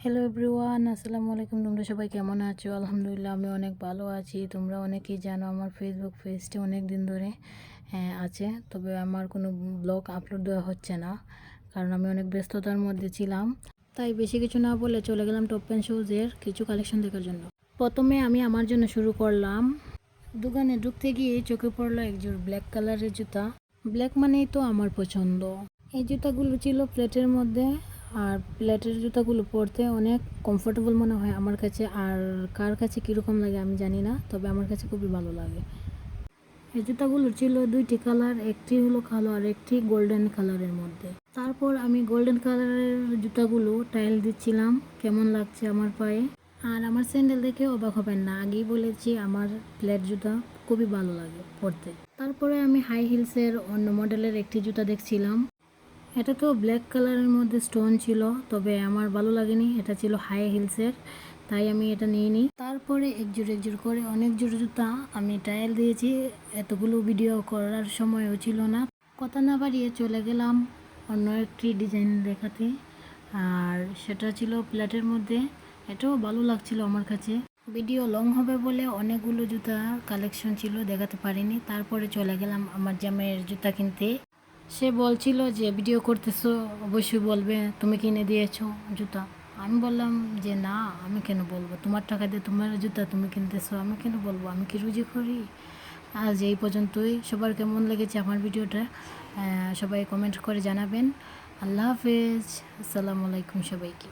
Hello everyone, আসসালামু আলাইকুম। তোমরা সবাই কেমন আছো? আলহামদুলিল্লাহ আমি অনেক ভালো আছি। তোমরা অনেকেই জানো আমার ফেসবুক পেজটি অনেক দিন ধরে আছে, তবে আমার কোনো ব্লগ আপলোড দেওয়া হচ্ছে না, কারণ আমি অনেক ব্যস্ততার মধ্যে ছিলাম। তাই বেশি কিছু না বলে চলে গেলাম টপ অ্যান্ড শুজের কিছু কালেকশন দেখার জন্য। প্রথমে আমি আমার জন্য শুরু করলাম। দোকানে ঢুকতে গিয়ে চোখে পড়লো একজোড় ব্ল্যাক কালারের জুতা। ব্ল্যাক মানেই তো আমার পছন্দ। এই জুতাগুলো ছিল প্লেটের মধ্যে, আর প্লেটের জুতাগুলো পরতে অনেক কমফোর্টেবল মনে হয় আমার কাছে। আর কার কাছে কীরকম লাগে আমি জানি না, তবে আমার কাছে খুবই ভালো লাগে। এই জুতাগুলো ছিল দুইটি কালার, একটি হলো কালো আর একটি গোল্ডেন কালারের মধ্যে। তারপর আমি গোল্ডেন কালারের জুতাগুলো ট্রায়াল দিচ্ছিলাম কেমন লাগছে আমার পায়ে। আর আমার স্যান্ডেল দেখে অবাক হবেন না, আগেই বলেছি আমার ফ্ল্যাট জুতা খুবই ভালো লাগে পরতে। তারপরে আমি হাই হিলসের অন্য মডেলের একটি জুতা দেখছিলাম। এটা তো ব্ল্যাক কালারের মধ্যে স্টোন ছিল, তবে আমার ভালো লাগেনি, এটা ছিল হাই হিলসের, তাই আমি এটা নিইনি। তারপরে একজোড় করে অনেক জোড় জুতা আমি ট্রায়াল দিয়েছি, এতগুলো ভিডিও করার সময়ও ছিল না। কথা না বাড়িয়ে চলে গেলাম অন্য একটি ডিজাইন দেখাতে, আর সেটা ছিল প্লেটের মধ্যে। এটাও ভালো লাগছিল আমার কাছে। ভিডিও লং হবে বলে অনেকগুলো জুতা কালেকশন ছিল, দেখাতে পারিনি। তারপরে চলে গেলাম আমার জামাইয়ের জুতা কিনতে। সে বলছিল যে ভিডিও করতেছো, অবশ্যই বলবে তুমি কিনে দিয়েছো জুতা। আমি বললাম যে না, আমি কেন বলবো, তোমার টাকা দিয়ে তোমার জুতা তুমি কিনতেছো, আমি কেন বলবো, আমি কি রুজি করি? আজ এই পর্যন্তই। সবার কেমন লেগেছে আমার ভিডিওটা সবাই কমেন্ট করে জানাবেন। আল্লাহ হাফেজ, আসসালামু আলাইকুম সবাইকে।